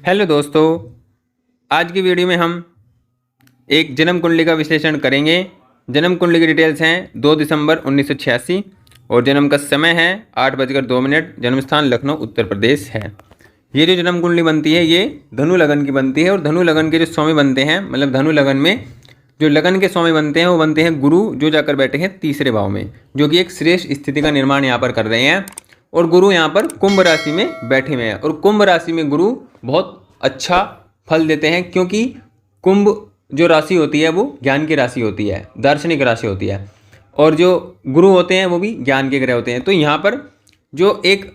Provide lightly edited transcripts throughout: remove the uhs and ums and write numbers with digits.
Hello दोस्तों, आज की वीडियो में हम एक जन्म कुंडली का विश्लेषण करेंगे। जन्म कुंडली की डिटेल्स हैं 2 दिसंबर 1986 और जन्म का समय है 8:02। जन्म स्थान लखनऊ उत्तर प्रदेश है। ये जो जन्म कुंडली बनती है ये धनु लगन की बनती है और धनु लगन के जो स्वामी बनते हैं, मतलब धनु लगन में जो लगन के स्वामी बनते हैं वो बनते हैं गुरु, जो जाकर बैठे हैं तीसरे भाव में, जो कि एक श्रेष्ठ स्थिति का निर्माण यहाँ पर कर रहे हैं। और गुरु यहाँ पर कुंभ राशि में बैठे हुए हैं और कुंभ राशि में गुरु बहुत अच्छा फल देते हैं, क्योंकि कुंभ जो राशि होती है वो ज्ञान की राशि होती है, दार्शनिक राशि होती है, और जो गुरु होते हैं वो भी ज्ञान के ग्रह होते हैं। तो यहाँ पर जो एक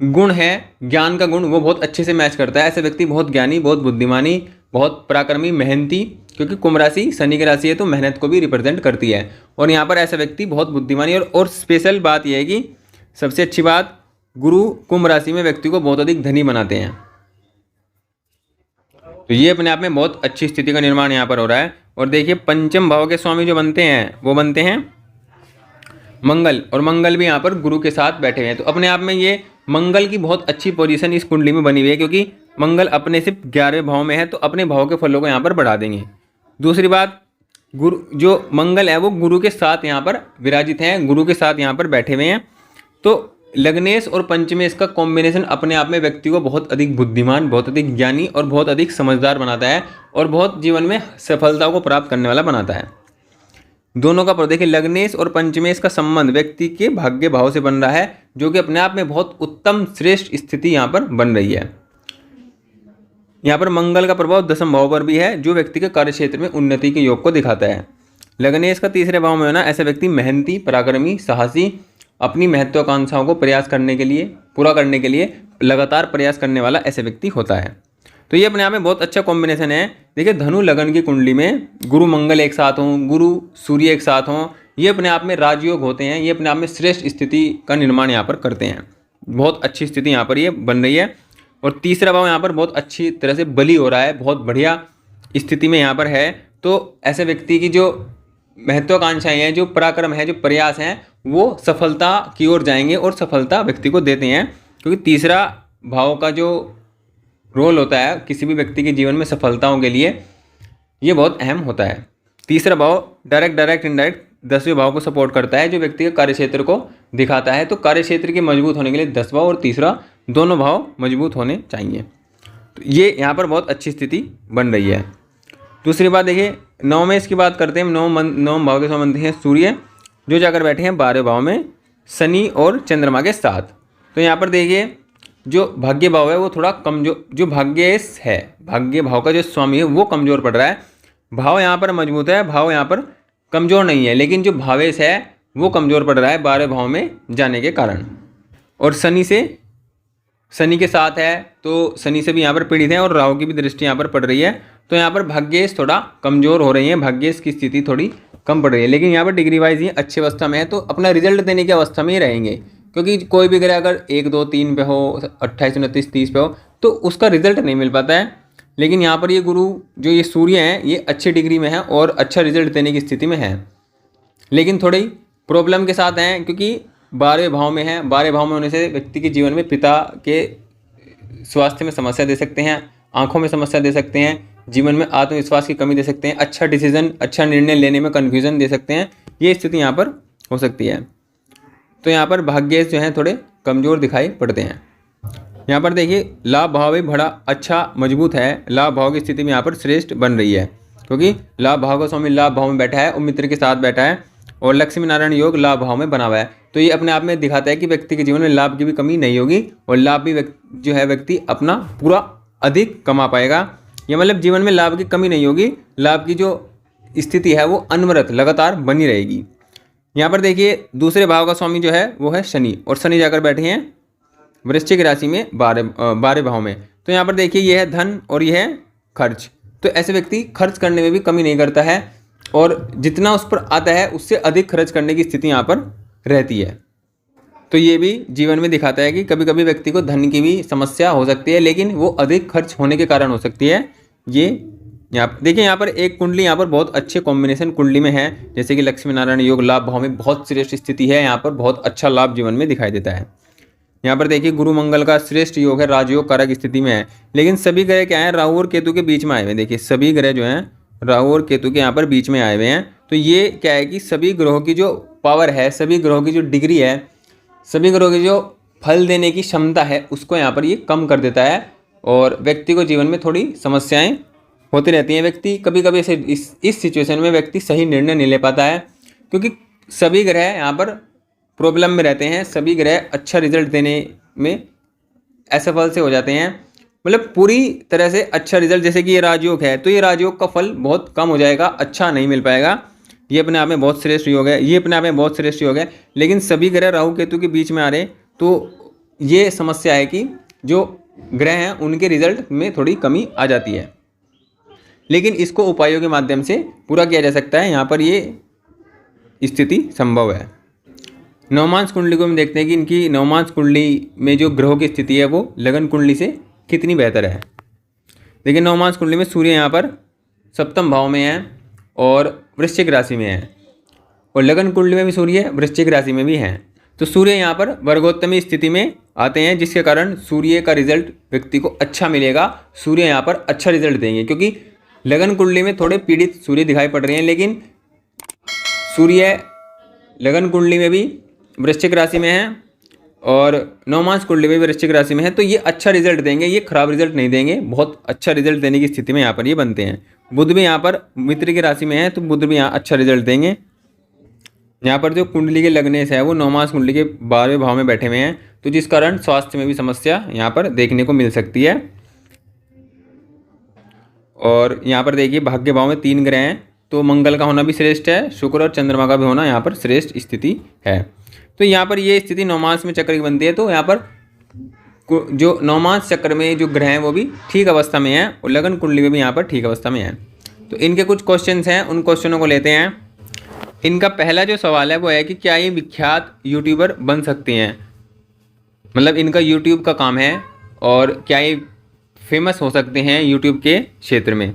गुण है ज्ञान का गुण, वो बहुत अच्छे से मैच करता है। ऐसे व्यक्ति बहुत ज्ञानी, बहुत बुद्धिमानी, बहुत पराक्रमी, मेहनती, क्योंकि कुंभ राशि शनि की राशि है तो मेहनत को भी रिप्रेजेंट करती है। और यहाँ पर ऐसा व्यक्ति बहुत बुद्धिमानी और स्पेशल बात यह है कि सबसे अच्छी बात, गुरु कुंभ राशि में व्यक्ति को बहुत अधिक धनी बनाते हैं। तो ये अपने आप में बहुत अच्छी स्थिति का निर्माण यहाँ पर हो रहा है। और देखिए पंचम भाव के स्वामी जो बनते हैं वो बनते हैं मंगल, और मंगल भी यहाँ पर गुरु के साथ बैठे हुए हैं। तो अपने आप में ये मंगल की बहुत अच्छी पोजीशन इस कुंडली में बनी हुई है, क्योंकि मंगल अपने सिर्फ 11वें भाव में है तो अपने भाव के फलों को यहाँ पर बढ़ा देंगे। दूसरी बात, गुरु जो मंगल है वो गुरु के साथ यहाँ पर विराजित हैं, गुरु के साथ यहाँ पर बैठे हुए हैं। तो लग्नेश और पंचमेश का कॉम्बिनेशन अपने आप में व्यक्ति को बहुत अधिक बुद्धिमान, बहुत अधिक ज्ञानी और बहुत अधिक समझदार बनाता है और बहुत जीवन में सफलताओं को प्राप्त करने वाला बनाता है। दोनों का देखिए लग्नेश और पंचमेश का संबंध व्यक्ति के भाग्य भाव से बन रहा है, जो कि अपने आप में बहुत उत्तम श्रेष्ठ स्थिति यहाँ पर बन रही है। यहाँ पर मंगल का प्रभाव दसम भाव पर भी है, जो व्यक्ति के कार्य क्षेत्र में उन्नति के योग को दिखाता है। लग्नेश का तीसरे भाव में होना ऐसा व्यक्ति मेहनती, पराक्रमी, साहसी, अपनी महत्वाकांक्षाओं को प्रयास करने के लिए, पूरा करने के लिए लगातार प्रयास करने वाला ऐसे व्यक्ति होता है। तो ये अपने आप में बहुत अच्छा कॉम्बिनेशन है। देखिए धनु लगन की कुंडली में गुरु मंगल एक साथ हों, गुरु सूर्य एक साथ हों, ये अपने आप में राजयोग होते हैं। ये अपने आप में श्रेष्ठ स्थिति का निर्माण यहाँ पर करते हैं। बहुत अच्छी स्थिति यहाँ पर ये बन रही है। और तीसरा भाव यहाँ पर बहुत अच्छी तरह से बली हो रहा है, बहुत बढ़िया स्थिति में यहाँ पर है। तो ऐसे व्यक्ति की जो महत्वाकांक्षाएं हैं, जो पराक्रम है, जो प्रयास हैं, वो सफलता की ओर जाएंगे और सफलता व्यक्ति को देते हैं, क्योंकि तीसरा भाव का जो रोल होता है किसी भी व्यक्ति के जीवन में सफलताओं के लिए, ये बहुत अहम होता है। तीसरा भाव डायरेक्ट इनडायरेक्ट 10वें भाव को सपोर्ट करता है, जो व्यक्ति के कार्यक्षेत्र को दिखाता है। तो कार्यक्षेत्र के मजबूत होने के लिए 10वां और तीसरा दोनों भाव मजबूत होने चाहिए। तो ये यहाँ पर बहुत अच्छी स्थिति बन रही है। दूसरी बात देखिए, नवमें इसकी बात करते हैं। नवम भाव के संबंधी हैं सूर्य, जो जाकर बैठे हैं 12वें भाव में शनि और चंद्रमा के साथ। तो यहाँ पर देखिए जो भाग्य भाव है वो थोड़ा कमजोर, जो भाग्येश है, भाग्य भाव का जो स्वामी है वो कमजोर पड़ रहा है। भाव यहाँ पर मजबूत है, भाव यहाँ पर कमजोर नहीं है, लेकिन जो भावेश है वो कमजोर पड़ रहा है 12वें भाव में जाने के कारण। और शनि के साथ है तो शनि से भी यहाँ पर पीड़ित है और राहु की भी दृष्टि यहाँ पर पड़ रही है। तो यहाँ पर भाग्येश थोड़ा कमजोर हो रही है, भाग्येश की स्थिति थोड़ी कम पड़ रही है, लेकिन यहाँ पर डिग्री वाइज ये अच्छी अवस्था में है, तो अपना रिजल्ट देने की अवस्था में ही रहेंगे। क्योंकि कोई भी ग्रह अगर 1, 2, 3 पे हो, 28, 29, 30 पे हो तो उसका रिजल्ट नहीं मिल पाता है। लेकिन यहाँ पर ये गुरु जो ये सूर्य हैं ये अच्छी डिग्री में है और अच्छा रिजल्ट देने की स्थिति में है, लेकिन थोड़ी प्रॉब्लम के साथ हैं, क्योंकि 12वें भाव में है। 12वें भाव में होने से व्यक्ति के जीवन में पिता के स्वास्थ्य में समस्या दे सकते हैं, आंखों में समस्या दे सकते हैं, जीवन में आत्मविश्वास की कमी दे सकते हैं, अच्छा डिसीजन, अच्छा निर्णय लेने में कन्फ्यूजन दे सकते हैं। ये स्थिति यहाँ पर हो सकती है। तो यहाँ पर भाग्य जो हैं थोड़े कमज़ोर दिखाई पड़ते हैं। यहाँ पर देखिए लाभ भाव भी बड़ा अच्छा मजबूत है, लाभ भाव की स्थिति में यहाँ पर श्रेष्ठ बन रही है, क्योंकि लाभ भाव का स्वामी लाभ भाव में बैठा है और मित्र के साथ बैठा है और लक्ष्मी नारायण योग लाभ भाव में बना हुआ है। तो ये अपने आप में दिखाता है कि व्यक्ति के जीवन में लाभ की भी कमी नहीं होगी और लाभ भी जो है व्यक्ति अपना पूरा अधिक कमा पाएगा। या मतलब जीवन में लाभ की कमी नहीं होगी, लाभ की जो स्थिति है वो अनवरत लगातार बनी रहेगी। यहाँ पर देखिए दूसरे भाव का स्वामी जो है वो है शनि, और शनि जाकर बैठे हैं वृश्चिक राशि में 12वें भाव में। तो यहाँ पर देखिए ये है धन और ये है खर्च। तो ऐसे व्यक्ति खर्च करने में भी कमी नहीं करता है और जितना उस पर आता है उससे अधिक खर्च करने की स्थिति यहाँ पर रहती है। तो ये भी जीवन में दिखाता है कि कभी कभी व्यक्ति को धन की भी समस्या हो सकती है, लेकिन वो अधिक खर्च होने के कारण हो सकती है। ये यहाँ देखिए यहाँ पर एक कुंडली यहाँ पर बहुत अच्छे कॉम्बिनेशन कुंडली में है, जैसे कि लक्ष्मी नारायण योग लाभ भाव में बहुत श्रेष्ठ स्थिति है, यहाँ पर बहुत अच्छा लाभ जीवन में दिखाई देता है। यहाँ पर देखिए गुरु मंगल का श्रेष्ठ योग है, राजयोग कारक स्थिति में है। लेकिन सभी ग्रह क्या है, राहु और केतु के बीच में आए हुए हैं। देखिए सभी ग्रह जो हैं राहु और केतु के यहाँ पर बीच में आए हुए हैं। तो ये क्या है कि सभी ग्रहों की जो पावर है, सभी ग्रहों की जो डिग्री है, सभी ग्रहों की जो फल देने की क्षमता है, उसको यहाँ पर ये कम कर देता है और व्यक्ति को जीवन में थोड़ी समस्याएं होती रहती हैं। व्यक्ति कभी कभी ऐसे इस सिचुएशन में व्यक्ति सही निर्णय नहीं ले पाता है, क्योंकि सभी ग्रह यहाँ पर प्रॉब्लम में रहते हैं। सभी ग्रह अच्छा रिजल्ट देने में असफल से हो जाते हैं, मतलब पूरी तरह से अच्छा रिजल्ट। जैसे कि ये राजयोग है, तो ये राजयोग का फल बहुत कम हो जाएगा, अच्छा नहीं मिल पाएगा। ये अपने आप में बहुत श्रेष्ठ योग है, ये अपने आप में बहुत श्रेष्ठ योग है। लेकिन सभी ग्रह राहु केतु के बीच में आ रहे, तो ये समस्या है कि जो ग्रह हैं उनके रिजल्ट में थोड़ी कमी आ जाती है। लेकिन इसको उपायों के माध्यम से पूरा किया जा सकता है। यहाँ पर ये स्थिति संभव है। नवमांश कुंडली को हम देखते हैं कि इनकी नवमांश कुंडली में जो ग्रहों की स्थिति है वो लगन कुंडली से कितनी बेहतर है। देखिए नवमांश कुंडली में सूर्य यहाँ पर सप्तम भाव में है और वृश्चिक राशि में है, और लगन कुंडली में भी सूर्य वृश्चिक राशि में भी है। तो सूर्य यहाँ पर वर्गोत्तमी स्थिति में आते हैं, जिसके कारण सूर्य का रिजल्ट व्यक्ति को अच्छा मिलेगा। सूर्य यहाँ पर अच्छा रिजल्ट देंगे, क्योंकि लगन कुंडली में थोड़े पीड़ित सूर्य दिखाई पड़ रहे हैं, लेकिन सूर्य लगन कुंडली में भी वृश्चिक राशि में है और नवमांश कुंडली में भी वृश्चिक राशि में है। तो ये अच्छा रिजल्ट देंगे, ये खराब रिजल्ट नहीं देंगे, बहुत अच्छा रिजल्ट देने की स्थिति में यहाँ पर ये बनते हैं। बुध भी यहाँ पर मित्र की राशि में है, तो बुध भी यहाँ अच्छा रिजल्ट देंगे। यहाँ पर जो कुंडली के लगनेश है वो नवमांश कुंडली के 12वें भाव में बैठे हुए हैं, तो जिस कारण स्वास्थ्य में भी समस्या यहाँ पर देखने को मिल सकती है। और यहाँ पर देखिए भाग्य भाव में 3 ग्रह हैं, तो मंगल का होना भी श्रेष्ठ है, शुक्र और चंद्रमा का भी होना यहाँ पर श्रेष्ठ स्थिति है। तो यहाँ पर ये स्थिति नवमांश में चक्र की बनती है। तो यहाँ पर जो नवमांश चक्र में जो ग्रह हैं वो भी ठीक अवस्था में हैं और लगन कुंडली में भी यहाँ पर ठीक अवस्था में हैं। तो इनके कुछ क्वेश्चंस हैं, उन क्वेश्चनों को लेते हैं। इनका पहला जो सवाल है वो है कि क्या ये विख्यात यूट्यूबर बन सकते हैं, मतलब इनका यूट्यूब का काम है और क्या ये फेमस हो सकते हैं यूट्यूब के क्षेत्र में।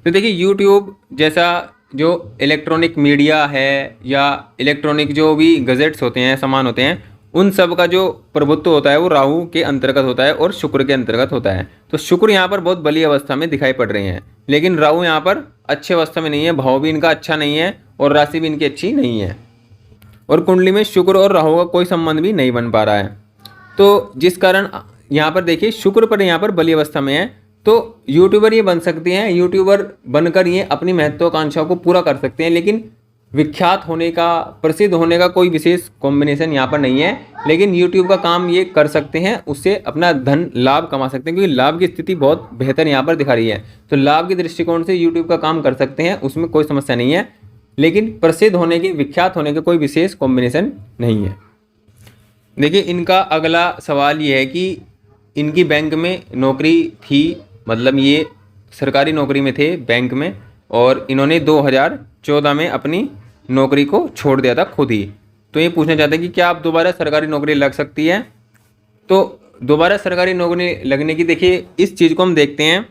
तो देखिए यूट्यूब जैसा जो इलेक्ट्रॉनिक मीडिया है या इलेक्ट्रॉनिक जो भी गजेट्स होते हैं, सामान होते हैं, उन सब का जो प्रभुत्व होता है वो राहु के अंतर्गत होता है और शुक्र के अंतर्गत होता है। तो शुक्र यहाँ पर बहुत बली अवस्था में दिखाई पड़ रहे हैं, लेकिन राहु यहाँ पर अच्छी अवस्था में नहीं है, भाव भी इनका अच्छा नहीं है और राशि भी इनकी अच्छी नहीं है, और कुंडली में शुक्र और राहु का कोई संबंध भी नहीं बन पा रहा है। तो जिस कारण यहाँ पर देखिए शुक्र पर यहाँ पर बली अवस्था में है, तो यूट्यूबर ये बन सकते हैं। यूट्यूबर बनकर ये अपनी महत्वाकांक्षाओं को पूरा कर सकते हैं, लेकिन विख्यात होने का, प्रसिद्ध होने का कोई विशेष कॉम्बिनेशन यहाँ पर नहीं है। लेकिन यूट्यूब का काम ये कर सकते हैं, उससे अपना धन लाभ कमा सकते हैं, क्योंकि लाभ की स्थिति बहुत बेहतर यहाँ पर दिखा रही है। तो लाभ के दृष्टिकोण से यूट्यूब का काम कर सकते हैं, उसमें कोई समस्या नहीं है। लेकिन प्रसिद्ध होने के, विख्यात होने का कोई विशेष कॉम्बिनेशन नहीं है। देखिए इनका अगला सवाल ये है कि इनकी बैंक में नौकरी थी, मतलब ये सरकारी नौकरी में थे बैंक में, और इन्होंने 2014 में अपनी नौकरी को छोड़ दिया था खुद ही। तो ये पूछना चाहते हैं कि क्या आप दोबारा सरकारी नौकरी लग सकती है। तो दोबारा सरकारी नौकरी लगने की, देखिए इस चीज़ को हम देखते हैं,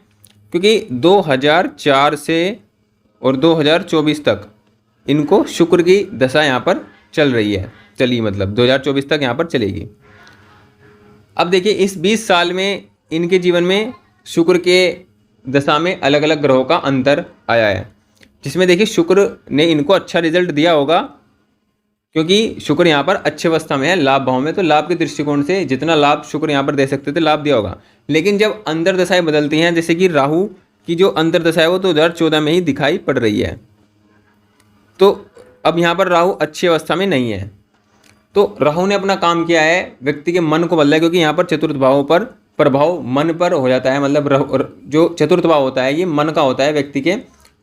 क्योंकि 2004 से और 2024 तक इनको शुक्र की दशा यहाँ पर चल रही है, चली मतलब 2024 तक यहाँ पर चलेगी। अब देखिए इस 20 साल में इनके जीवन में शुक्र के दशा में अलग अलग ग्रहों का अंतर आया है, जिसमें देखिए शुक्र ने इनको अच्छा रिजल्ट दिया होगा, क्योंकि शुक्र यहाँ पर अच्छी अवस्था में है, लाभ भाव में। तो लाभ के दृष्टिकोण से जितना लाभ शुक्र यहाँ पर दे सकते थे, लाभ दिया होगा। लेकिन जब अंतर दशाएं बदलती हैं, जैसे कि राहु की जो अंतर दशा है वो 2014 में ही दिखाई पड़ रही है, तो अब यहाँ पर राहु अच्छी अवस्था में नहीं है। तो राहु ने अपना काम किया है, व्यक्ति के मन को बदला है, क्योंकि यहाँ पर चतुर्थ भाव पर प्रभाव मन पर हो जाता है, मतलब जो चतुर्थ भाव होता है ये मन का होता है व्यक्ति के,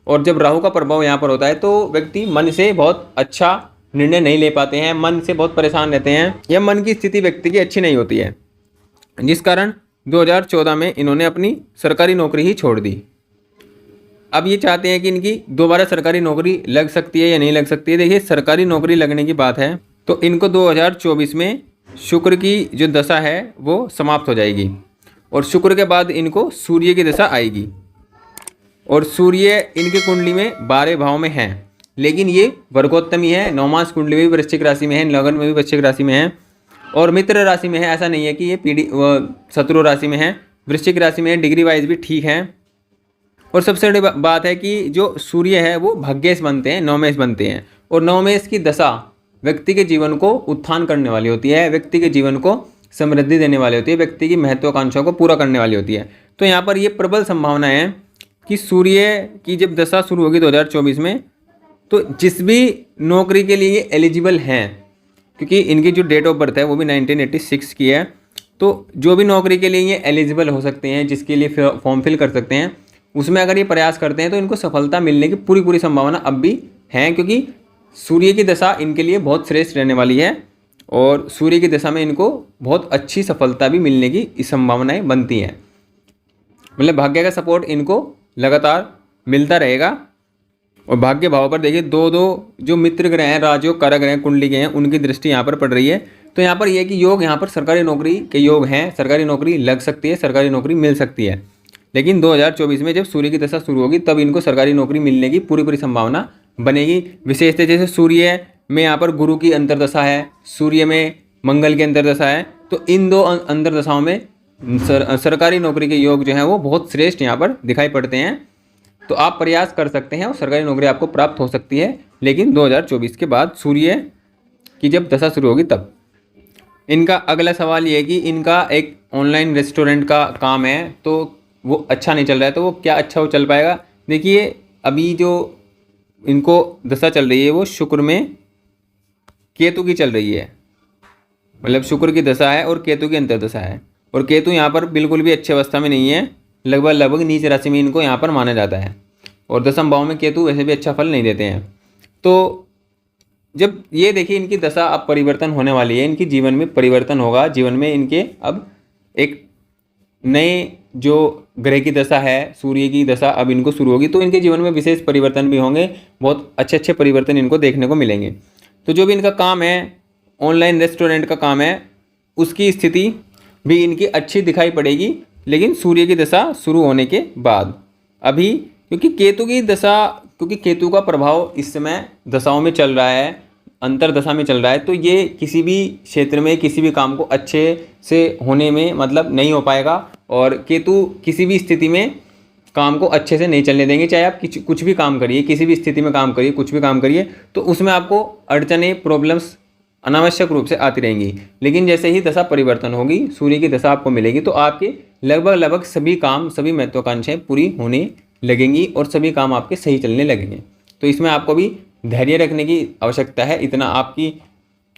और जब राहु का प्रभाव यहाँ पर होता है तो व्यक्ति मन से बहुत अच्छा निर्णय नहीं ले पाते हैं, मन से बहुत परेशान रहते हैं, या मन की स्थिति व्यक्ति की अच्छी नहीं होती है, जिस कारण 2014 में इन्होंने अपनी सरकारी नौकरी ही छोड़ दी। अब ये चाहते हैं कि इनकी दोबारा सरकारी नौकरी लग सकती है या नहीं लग सकती है। देखिए सरकारी नौकरी लगने की बात है तो इनको 2024 में शुक्र की जो दशा है वो समाप्त हो जाएगी, और शुक्र के बाद इनको सूर्य की दशा आएगी, और सूर्य इनकी कुंडली में 12 भाव में है, लेकिन ये वर्गोत्तमी है। नवमांश कुंडली में भी वृश्चिक राशि में है, लगन में भी वृश्चिक राशि में है, और मित्र राशि में है, ऐसा नहीं है कि ये शत्रु राशि में है, वृश्चिक राशि में है, डिग्री वाइज भी ठीक है। और सबसे बड़ी बात है कि जो सूर्य है वो भाग्येश बनते हैं, नवमेश बनते हैं, और नवमेश की दशा व्यक्ति के जीवन को उत्थान करने वाली होती है, व्यक्ति के जीवन को समृद्धि देने वाली होती है, व्यक्ति की महत्वाकांक्षाओं को पूरा करने वाली होती है। तो यहाँ पर ये प्रबल संभावना है कि सूर्य की जब दशा शुरू होगी 2024 में, तो जिस भी नौकरी के लिए ये एलिजिबल हैं, क्योंकि इनकी जो डेट ऑफ बर्थ है वो भी 1986 की है, तो जो भी नौकरी के लिए ये एलिजिबल हो सकते हैं, जिसके लिए फॉर्म फिल कर सकते हैं, उसमें अगर ये प्रयास करते हैं तो इनको सफलता मिलने की पूरी पूरी संभावना अब भी है, क्योंकि सूर्य की दशा इनके लिए बहुत श्रेष्ठ रहने वाली है और सूर्य की दशा में इनको बहुत अच्छी सफलता भी मिलने की संभावनाएं बनती हैं। मतलब भाग्य का सपोर्ट इनको लगातार मिलता रहेगा। और भाग्य भाव पर देखिए दो जो मित्र ग्रह हैं, राजयोग कारक ग्रह कुंडली के हैं, उनकी दृष्टि यहाँ पर पड़ रही है। तो यहाँ पर यह कि योग यहाँ पर सरकारी नौकरी के योग हैं, सरकारी नौकरी लग सकती है, सरकारी नौकरी मिल सकती है। लेकिन 2024 में जब सूर्य की दशा शुरू होगी तब इनको सरकारी नौकरी मिलने की पूरी पूरी संभावना बनेगी। विशेषतः जैसे सूर्य में यहाँ पर गुरु की अंतर्दशा है, सूर्य में मंगल की अंतर्दशा है, तो इन दो अंतर्दशाओं में सरकारी नौकरी के योग जो हैं वो बहुत श्रेष्ठ यहाँ पर दिखाई पड़ते हैं। तो आप प्रयास कर सकते हैं और सरकारी नौकरी आपको प्राप्त हो सकती है, लेकिन 2024 के बाद सूर्य की जब दशा शुरू होगी तब। इनका अगला सवाल ये है कि इनका एक ऑनलाइन रेस्टोरेंट का काम है, तो वो अच्छा नहीं चल रहा है, तो वो क्या अच्छा वो चल पाएगा। देखिए अभी जो इनको दशा चल रही है वो शुक्र में केतु की चल रही है, मतलब शुक्र की दशा है और केतु की अंतर्दशा है, और केतु यहाँ पर बिल्कुल भी अच्छी अवस्था में नहीं है, लगभग नीच राशि में इनको यहाँ पर माना जाता है, और दशम भाव में केतु वैसे भी अच्छा फल नहीं देते हैं। तो जब ये देखिए इनकी दशा अब परिवर्तन होने वाली है, इनकी जीवन में परिवर्तन होगा, जीवन में इनके अब एक नए जो ग्रह की दशा है, सूर्य की दशा अब इनको शुरू होगी, तो इनके जीवन में विशेष परिवर्तन भी होंगे, बहुत अच्छे अच्छे परिवर्तन इनको देखने को मिलेंगे। तो जो भी इनका काम है, ऑनलाइन रेस्टोरेंट का काम है, उसकी स्थिति भी इनकी अच्छी दिखाई पड़ेगी, लेकिन सूर्य की दशा शुरू होने के बाद। अभी क्योंकि केतु की दशा, क्योंकि केतु का प्रभाव इस समय दशाओं में चल रहा है, अंतर्दशा में चल रहा है, तो ये किसी भी क्षेत्र में किसी भी काम को अच्छे से होने में मतलब नहीं हो पाएगा, और केतु किसी भी स्थिति में काम को अच्छे से नहीं चलने देंगे। चाहे आप कुछ भी काम करिए, किसी भी स्थिति में काम करिए, कुछ भी काम करिए, तो उसमें आपको अड़चने, प्रॉब्लम्स अनावश्यक रूप से आती रहेंगी। लेकिन जैसे ही दशा परिवर्तन होगी, सूर्य की दशा आपको मिलेगी, तो आपके लगभग सभी काम, सभी महत्वाकांक्षाएं पूरी होने लगेंगी और सभी काम आपके सही चलने लगेंगे। तो इसमें आपको भी धैर्य रखने की आवश्यकता है। इतना आपकी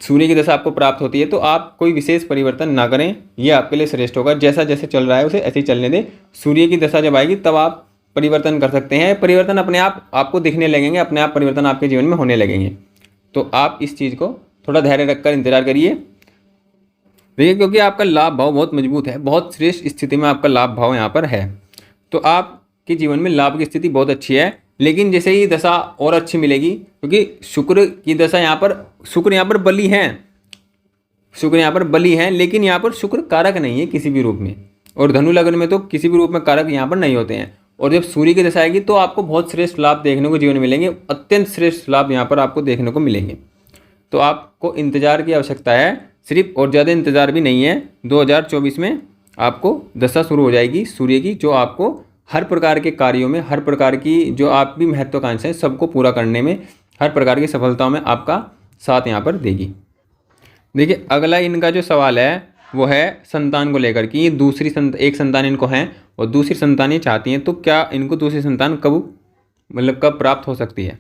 सूर्य की दशा आपको प्राप्त होती है तो आप कोई विशेष परिवर्तन ना करें, ये आपके लिए श्रेष्ठ होगा। जैसा जैसे चल रहा है उसे ऐसे ही चलने दें। सूर्य की दशा जब आएगी तब आप परिवर्तन कर सकते हैं। परिवर्तन अपने आप आपको दिखने लगेंगे, अपने आप परिवर्तन आपके जीवन में होने लगेंगे। तो आप इस चीज़ को थोड़ा धैर्य रखकर इंतजार करिए। देखिए क्योंकि आपका लाभ भाव बहुत मजबूत है, बहुत श्रेष्ठ स्थिति में आपका लाभ भाव यहाँ पर है, तो आपके जीवन में लाभ की स्थिति बहुत अच्छी है। लेकिन जैसे ही दशा और अच्छी मिलेगी, क्योंकि शुक्र की दशा यहाँ पर, शुक्र यहाँ पर बली है, शुक्र यहाँ पर बली है, लेकिन यहाँ पर शुक्र कारक नहीं है किसी भी रूप में, और धनु लग्न में तो किसी भी रूप में कारक यहाँ पर नहीं होते हैं। और जब सूर्य की दशा आएगी तो आपको बहुत श्रेष्ठ लाभ देखने को जीवन में मिलेंगे, अत्यंत श्रेष्ठ लाभ यहाँ पर आपको देखने को मिलेंगे। तो आपको इंतजार की आवश्यकता है सिर्फ, और ज़्यादा इंतजार भी नहीं है। 2024 में आपको दशा शुरू हो जाएगी सूर्य की, जो आपको हर प्रकार के कार्यों में, हर प्रकार की जो आप भी महत्वाकांक्षाएं सबको पूरा करने में, हर प्रकार की सफलताओं में आपका साथ यहाँ पर देगी। देखिए अगला इनका जो सवाल है वो है संतान को लेकर कि दूसरी एक संतान इनको है और दूसरी संतान ये चाहती हैं, तो क्या इनको दूसरी संतान कब प्राप्त हो सकती है।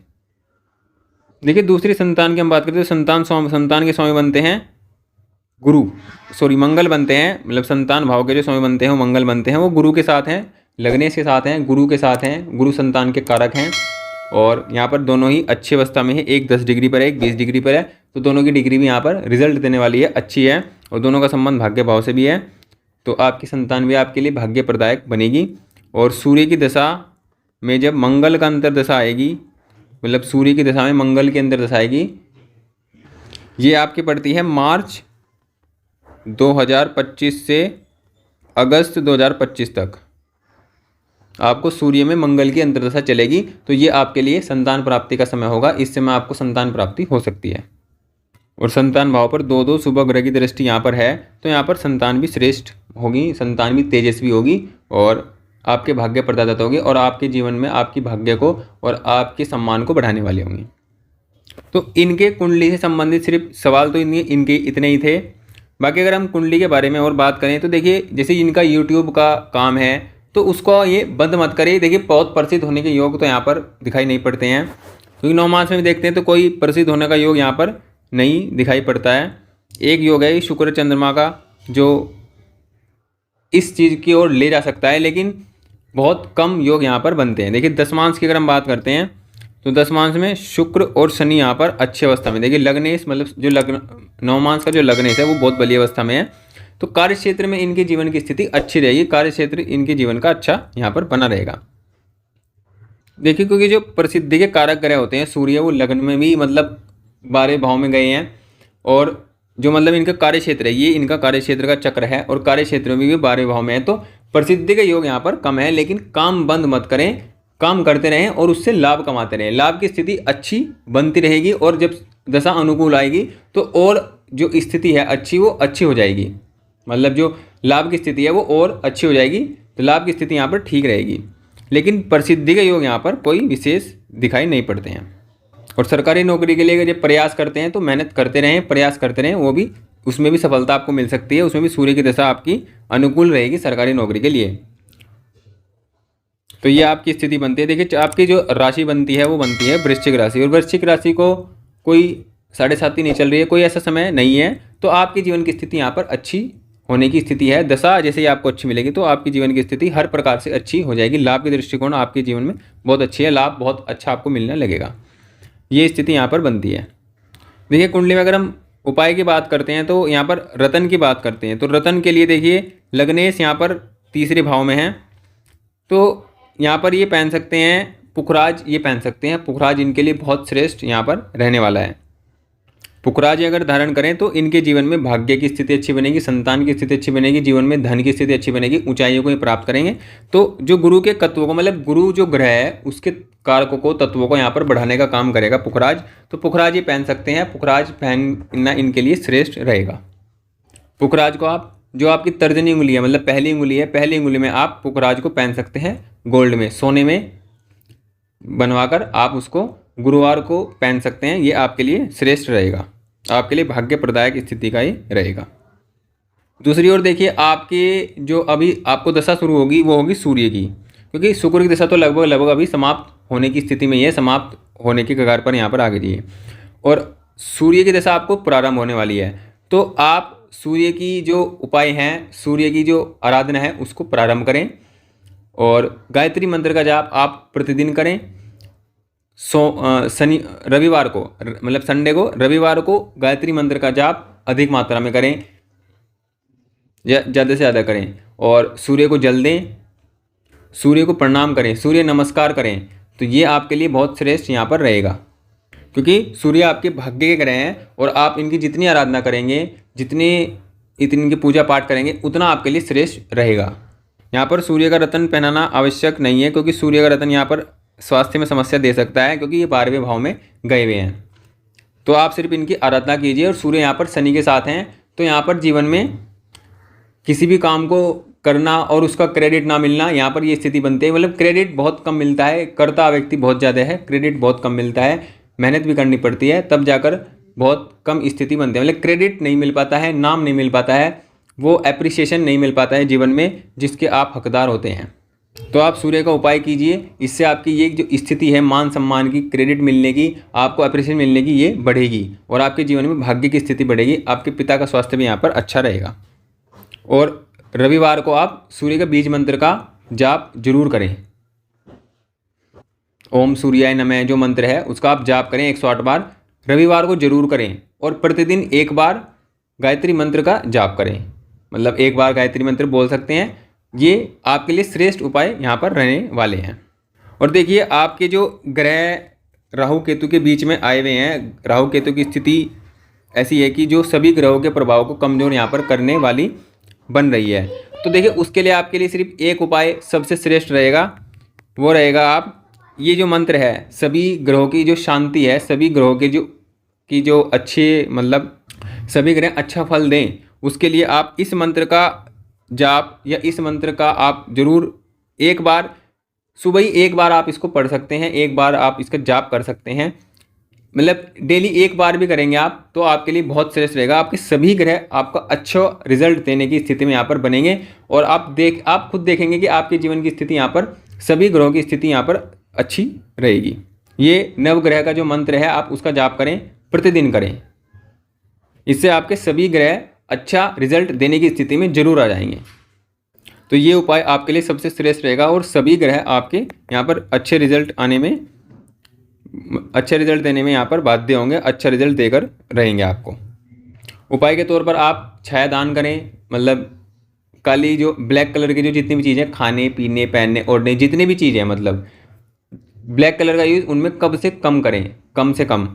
देखिए दूसरी संतान की हम बात करते हैं, संतान के स्वामी बनते हैं मंगल बनते हैं, मतलब संतान भाव के जो स्वामी बनते हैं वो मंगल बनते हैं, वो गुरु के साथ हैं, लग्नेश के साथ हैं, गुरु के साथ हैं, गुरु संतान के कारक हैं। और यहाँ पर दोनों ही अच्छी अवस्था में है, एक 10 डिग्री पर है, एक 20 डिग्री पर है, तो दोनों की डिग्री भी यहाँ पर रिजल्ट देने वाली है, अच्छी है, और दोनों का संबंध भाग्य भाव से भी है। तो आपकी संतान भी आपके लिए भाग्य प्रदायक बनेगी। और सूर्य की दशा में जब मंगल का अंतर्दशा आएगी, मतलब सूर्य की दशा में मंगल की अंतर्दशा आएगी, ये आपकी पड़ती है मार्च 2025 से अगस्त 2025 तक आपको सूर्य में मंगल की अंतर्दशा चलेगी। तो ये आपके लिए संतान प्राप्ति का समय होगा, इस समय आपको संतान प्राप्ति हो सकती है। और संतान भाव पर 2 2 शुभ ग्रह की दृष्टि यहाँ पर है, तो यहाँ पर संतान भी श्रेष्ठ होगी, संतान भी तेजस्वी होगी और आपके भाग्य प्रदाता होगी और आपके जीवन में आपकी भाग्य को और आपके सम्मान को बढ़ाने वाली होंगी। तो इनके कुंडली से संबंधित सिर्फ सवाल तो इनके इतने ही थे। बाकी अगर हम कुंडली के बारे में और बात करें तो देखिए, जैसे इनका यूट्यूब का काम है तो उसको ये बंद मत करिए। देखिए बहुत प्रसिद्ध होने के योग तो यहाँ पर दिखाई नहीं पड़ते हैं, क्योंकि 9 मास में भी देखते हैं तो कोई प्रसिद्ध होने का योग यहाँ पर नहीं दिखाई पड़ता है। एक योग है शुक्र चंद्रमा का जो इस चीज़ की ओर ले जा सकता है, लेकिन बहुत कम योग यहाँ पर बनते हैं। देखिए दशमांश की अगर हम बात करते हैं तो दशमांश में शुक्र और शनि यहाँ पर अच्छी अवस्था में, देखिए लग्नेश मतलब जो लग्न 9 मास का जो लग्नेश है वो बहुत बड़ी अवस्था में है। तो कार्य क्षेत्र में इनके जीवन की स्थिति अच्छी रहेगी, कार्य क्षेत्र इनके जीवन का अच्छा यहाँ पर बना रहेगा। देखिए क्योंकि जो प्रसिद्धि के कारक ग्रह होते हैं सूर्य, वो लग्न में भी मतलब 12 भाव में गए हैं और जो मतलब इनका कार्य क्षेत्र है, ये इनका कार्य क्षेत्र का चक्र है और कार्य क्षेत्र में भी 12 भाव में है। तो प्रसिद्धि के योग यहाँ पर कम है, लेकिन काम बंद मत करें, काम करते रहें और उससे लाभ कमाते रहें। लाभ की स्थिति अच्छी बनती रहेगी और जब दशा अनुकूल आएगी तो और जो स्थिति है अच्छी वो अच्छी हो जाएगी, मतलब जो लाभ की स्थिति है वो और अच्छी हो जाएगी। तो लाभ की स्थिति यहाँ पर ठीक रहेगी, लेकिन प्रसिद्धि के योग यहाँ पर कोई विशेष दिखाई नहीं पड़ते हैं। और सरकारी नौकरी के लिए अगर जब प्रयास करते हैं तो मेहनत करते रहें, प्रयास करते रहें, वो भी उसमें भी सफलता आपको मिल सकती है, उसमें भी सूर्य की दशा आपकी अनुकूल रहेगी सरकारी नौकरी के लिए। तो ये आपकी स्थिति बनती है। देखिए आपकी जो राशि बनती है वो बनती है वृश्चिक राशि, और वृश्चिक राशि को कोई 7.5 नहीं चल रही है, कोई ऐसा समय नहीं है, तो आपके जीवन की स्थिति यहाँ पर अच्छी होने की स्थिति है। दशा जैसे ही आपको अच्छी मिलेगी तो आपकी जीवन की स्थिति हर प्रकार से अच्छी हो जाएगी। लाभ के दृष्टिकोण आपके जीवन में बहुत अच्छी है, लाभ बहुत अच्छा आपको मिलने लगेगा, ये स्थिति यहाँ पर बनती है। देखिए कुंडली में अगर हम उपाय की बात करते हैं तो यहाँ पर रतन की बात करते हैं, तो रतन के लिए देखिए लग्नेश यहाँ पर 3रे भाव में है, तो यहाँ पर ये पहन सकते हैं पुखराज, ये पहन सकते हैं पुखराज, इनके लिए बहुत श्रेष्ठ यहाँ पर रहने वाला है। पुखराज अगर धारण करें तो इनके जीवन में भाग्य की स्थिति अच्छी बनेगी, संतान की स्थिति अच्छी बनेगी, जीवन में धन की स्थिति अच्छी बनेगी, ऊंचाइयों को ये प्राप्त करेंगे। तो जो गुरु के तत्वों को, मतलब गुरु जो ग्रह है उसके कारकों को, तत्वों को यहाँ पर बढ़ाने का काम करेगा पुखराज। तो पुखराज ये पहन सकते हैं, पुखराज पहनना इनके लिए श्रेष्ठ रहेगा। पुखराज को आप जो आपकी तर्जनी उंगली है, मतलब पहली उंगली है, पहली उंगली में आप पुखराज को पहन सकते हैं गोल्ड में, सोने में बनवाकर आप उसको गुरुवार को पहन सकते हैं, ये आपके लिए श्रेष्ठ रहेगा, आपके लिए भाग्य प्रदायक स्थिति का ही रहेगा। दूसरी ओर देखिए आपके जो अभी आपको दशा शुरू होगी वो होगी सूर्य की, क्योंकि शुक्र की दशा तो लगभग अभी समाप्त होने की स्थिति में ही है, समाप्त होने की कगार पर यहाँ पर आ गई है, और सूर्य की दशा आपको प्रारंभ होने वाली है। तो आप सूर्य की जो उपाय हैं, सूर्य की जो आराधना है उसको प्रारंभ करें और गायत्री मंत्र का जाप आप प्रतिदिन करें। शनि रविवार को, मतलब संडे को, रविवार को गायत्री मंत्र का जाप अधिक मात्रा में करें, ज़्यादा से ज़्यादा करें, और सूर्य को जल दें, सूर्य को प्रणाम करें, सूर्य नमस्कार करें। तो ये आपके लिए बहुत श्रेष्ठ यहाँ पर रहेगा, क्योंकि सूर्य आपके भाग्य के ग्रह हैं और आप इनकी जितनी आराधना करेंगे, इतनी इनकी पूजा पाठ करेंगे, उतना आपके लिए श्रेष्ठ रहेगा। यहाँ पर सूर्य का रत्न पहनाना आवश्यक नहीं है, क्योंकि सूर्य का रत्न यहाँ पर स्वास्थ्य में समस्या दे सकता है, क्योंकि ये 12वें भाव में गए हुए हैं। तो आप सिर्फ इनकी आराधना कीजिए। और सूर्य यहाँ पर शनि के साथ हैं, तो यहाँ पर जीवन में किसी भी काम को करना और उसका क्रेडिट ना मिलना, यहाँ पर ये स्थिति बनती है। मतलब क्रेडिट बहुत कम मिलता है, करता व्यक्ति बहुत ज़्यादा है, क्रेडिट बहुत कम मिलता है, मेहनत भी करनी पड़ती है, तब जाकर बहुत कम स्थिति बनती है। मतलब क्रेडिट नहीं मिल पाता है, नाम नहीं मिल पाता है, वो एप्रिसिएशन नहीं मिल पाता है जीवन में जिसके आप हकदार होते हैं। तो आप सूर्य का उपाय कीजिए, इससे आपकी ये जो स्थिति है मान सम्मान की, क्रेडिट मिलने की, आपको एप्रिसिएशन मिलने की, ये बढ़ेगी और आपके जीवन में भाग्य की स्थिति बढ़ेगी। आपके पिता का स्वास्थ्य भी यहाँ पर अच्छा रहेगा। और रविवार को आप सूर्य के बीज मंत्र का जाप जरूर करें। ओम सूर्याय नमः जो मंत्र है उसका आप जाप करें 108 बार, रविवार को जरूर करें। और प्रतिदिन 1 बार गायत्री मंत्र का जाप करें, मतलब 1 बार गायत्री मंत्र बोल सकते हैं। ये आपके लिए श्रेष्ठ उपाय यहाँ पर रहने वाले हैं। और देखिए आपके जो ग्रह राहु केतु के बीच में आए हुए हैं, राहु केतु की स्थिति ऐसी है कि जो सभी ग्रहों के प्रभाव को कमज़ोर यहाँ पर करने वाली बन रही है। तो देखिए उसके लिए आपके लिए सिर्फ एक उपाय सबसे श्रेष्ठ रहेगा, वो रहेगा आप ये जो मंत्र है, सभी ग्रहों की जो शांति है, सभी ग्रहों की जो अच्छे मतलब सभी ग्रह अच्छा फल दें, उसके लिए आप इस मंत्र का जाप या इस मंत्र का आप जरूर एक बार सुबह ही एक बार आप इसको पढ़ सकते हैं, एक बार आप इसका जाप कर सकते हैं। मतलब डेली एक बार भी करेंगे आप तो आपके लिए बहुत श्रेष्ठ रहेगा। आपके सभी ग्रह आपका अच्छा रिजल्ट देने की स्थिति में यहाँ पर बनेंगे और आप खुद देखेंगे कि आपके जीवन की स्थिति यहाँ पर सभी ग्रहों की स्थिति यहाँ पर अच्छी रहेगी। ये नवग्रह का जो मंत्र है आप उसका जाप करें, प्रतिदिन करें, इससे आपके सभी ग्रह अच्छा रिजल्ट देने की स्थिति में जरूर आ जाएंगे। तो ये उपाय आपके लिए सबसे श्रेष्ठ रहेगा और सभी ग्रह आपके यहाँ पर अच्छे रिजल्ट देने में यहाँ पर बाध्य होंगे, अच्छा रिजल्ट देकर रहेंगे आपको। उपाय के तौर पर आप छाया दान करें, मतलब काली जो ब्लैक कलर की जो जितनी भी चीज़ें खाने पीने पहनने ओढ़ने जितनी भी चीज़ें मतलब ब्लैक कलर का यूज़ उनमें कम से कम करें, कम से कम,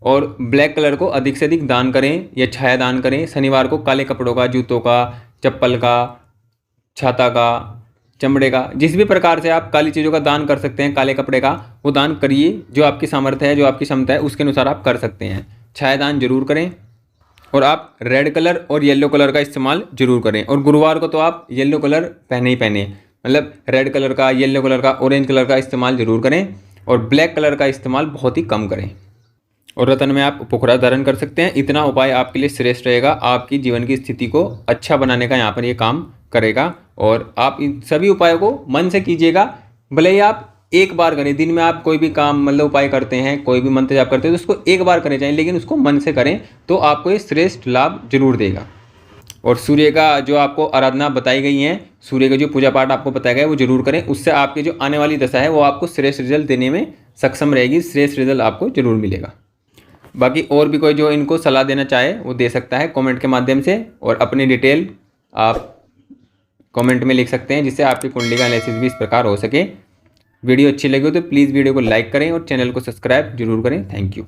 और ब्लैक कलर को अधिक से अधिक दान करें या छाया दान करें। शनिवार को काले कपड़ों का, जूतों का, चप्पल का, छाता का, चमड़े का, जिस भी प्रकार से आप काली चीज़ों का दान कर सकते हैं, काले कपड़े का वो दान करिए। जो आपकी सामर्थ्य है, जो आपकी क्षमता है उसके अनुसार आप कर सकते हैं। छाया दान जरूर करें और आप रेड कलर और येलो कलर का इस्तेमाल जरूर करें। और गुरुवार को तो आप येलो कलर पहने ही पहने, मतलब रेड कलर का, येलो कलर का, ऑरेंज कलर का इस्तेमाल जरूर करें और ब्लैक कलर का इस्तेमाल बहुत ही कम करें। और रतन में आप पुखरा धारण कर सकते हैं। इतना उपाय आपके लिए श्रेष्ठ रहेगा, आपकी जीवन की स्थिति को अच्छा बनाने का यहाँ पर ये काम करेगा। और आप इन सभी उपायों को मन से कीजिएगा, भले ही आप एक बार करें। दिन में आप कोई भी काम मतलब उपाय करते हैं, कोई भी मंत्र जाप करते हैं तो उसको एक बार करें चाहिए, लेकिन उसको मन से करें तो आपको ये श्रेष्ठ लाभ जरूर देगा। और सूर्य का जो आपको आराधना बताई गई है, सूर्य का जो पूजा पाठ आपको बताया गया है वो जरूर करें। उससे आपकी जो आने वाली दशा है वो आपको श्रेष्ठ रिजल्ट देने में सक्षम रहेगी, श्रेष्ठ रिजल्ट आपको जरूर मिलेगा। बाकी और भी कोई जो इनको सलाह देना चाहे वो दे सकता है कमेंट के माध्यम से, और अपनी डिटेल आप कमेंट में लिख सकते हैं, जिससे आपकी कुंडली का एनालिसिस भी इस प्रकार हो सके। वीडियो अच्छी लगी हो तो प्लीज़ वीडियो को लाइक करें और चैनल को सब्सक्राइब जरूर करें। Thank you.